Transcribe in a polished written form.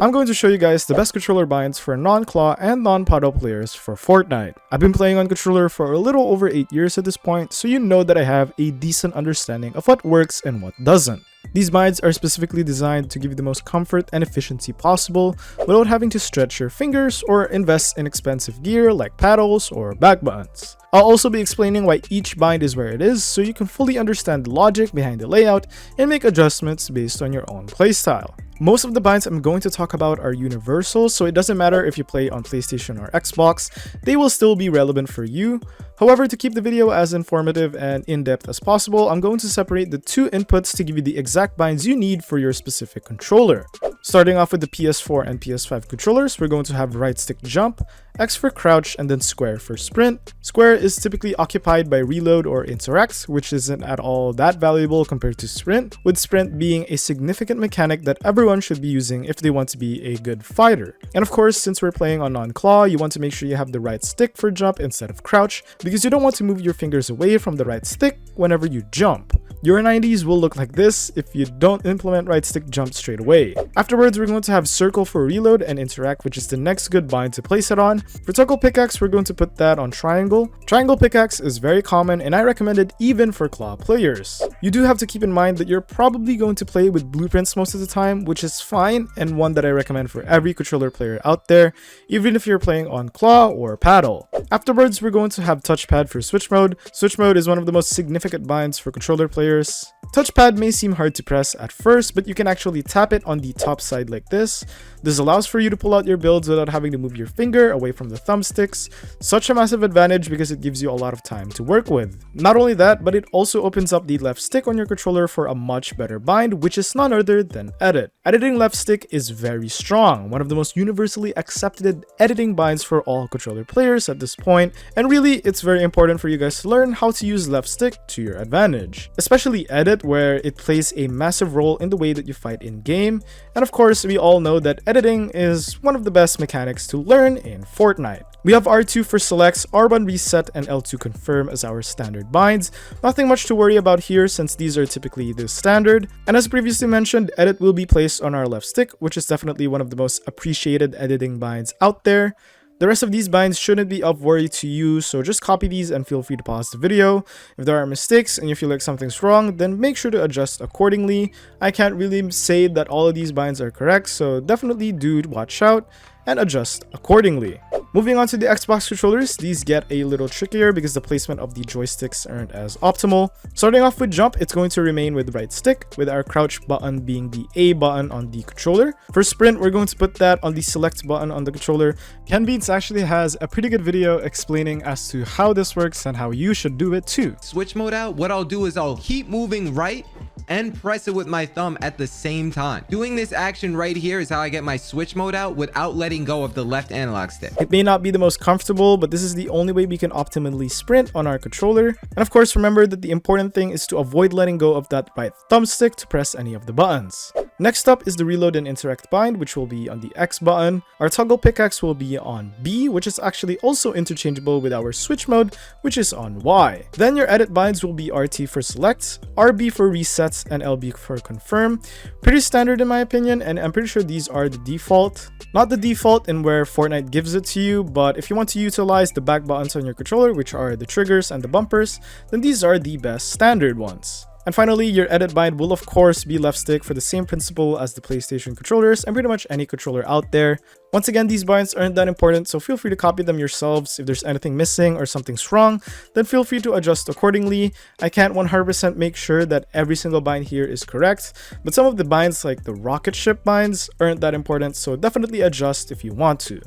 I'm going to show you guys the best controller binds for non-claw and non-paddle players for Fortnite. I've been playing on controller for a little over 8 years at this point, so you know that I have a decent understanding of what works and what doesn't. These binds are specifically designed to give you the most comfort and efficiency possible without having to stretch your fingers or invest in expensive gear like paddles or back buttons. I'll also be explaining why each bind is where it is so you can fully understand the logic behind the layout and make adjustments based on your own playstyle. Most of the binds I'm going to talk about are universal, so it doesn't matter if you play on PlayStation or Xbox, they will still be relevant for you. However, to keep the video as informative and in-depth as possible, I'm going to separate the two inputs to give you the exact binds you need for your specific controller. Starting off with the PS4 and PS5 controllers, we're going to have right stick jump, X for crouch, and then square for sprint. Square is typically occupied by reload or interact, which isn't at all that valuable compared to sprint, with sprint being a significant mechanic that everyone should be using if they want to be a good fighter. And of course, since we're playing on non-claw, you want to make sure you have the right stick for jump instead of crouch, because you don't want to move your fingers away from the right stick whenever you jump. Your 90s will look like this if you don't implement right stick jump straight away. Afterwards, we're going to have circle for reload and interact, which is the next good bind to place it on. For toggle pickaxe, we're going to put that on triangle. Triangle pickaxe is very common and I recommend it even for claw players. You do have to keep in mind that you're probably going to play with blueprints most of the time, which is fine and one that I recommend for every controller player out there, even if you're playing on claw or paddle. Afterwards, we're going to have touchpad for switch mode. Switch mode is one of the most significant binds for controller players. Touchpad may seem hard to press at first, but you can actually tap it on the top side like this. This allows for you to pull out your builds without having to move your finger away from the thumbsticks. Such a massive advantage because it gives you a lot of time to work with. Not only that, but it also opens up the left stick on your controller for a much better bind, which is none other than edit. Editing left stick is very strong, one of the most universally accepted editing binds for all controller players at this point, and really it's very important for you guys to learn how to use left stick to your advantage. Especially edit, where it plays a massive role in the way that you fight in game, and of course we all know that editing is one of the best mechanics to learn in Fortnite. We have R2 for selects, R1 reset, and L2 confirm as our standard binds. Nothing much to worry about here since these are typically the standard. And as previously mentioned, edit will be placed on our left stick, which is definitely one of the most appreciated editing binds out there. The rest of these binds shouldn't be of worry to you, so just copy these and feel free to pause the video. If there are mistakes and you feel like something's wrong, then make sure to adjust accordingly. I can't really say that all of these binds are correct, so definitely do watch out and adjust accordingly. Moving on to the Xbox controllers, these get a little trickier because the placement of the joysticks aren't as optimal. Starting off with jump, it's going to remain with right stick, with our crouch button being the A button on the controller. For sprint, we're going to put that on the select button on the controller. KenBeats actually has a pretty good video explaining as to how this works and how you should do it too. Switch mode out, what I'll do is I'll keep moving right and press it with my thumb at the same time. Doing this action right here is how I get my switch mode out without letting go of the left analog stick. It may not be the most comfortable, but this is the only way we can optimally sprint on our controller. And of course, remember that the important thing is to avoid letting go of that right thumbstick to press any of the buttons. Next up is the reload and interact bind, which will be on the X button. Our toggle pickaxe will be on B, which is actually also interchangeable with our switch mode, which is on Y. Then your edit binds will be RT for select, RB for resets, and LB for confirm. Pretty standard in my opinion, and I'm pretty sure these are the default. Not the default in where Fortnite gives it to you, but if you want to utilize the back buttons on your controller, which are the triggers and the bumpers, then these are the best standard ones. And finally, your edit bind will of course be left stick for the same principle as the PlayStation controllers and pretty much any controller out there. Once again, these binds aren't that important, so feel free to copy them yourselves. If there's anything missing or something's wrong, then feel free to adjust accordingly. I can't 100% make sure that every single bind here is correct, but some of the binds like the rocket ship binds aren't that important, so definitely adjust if you want to.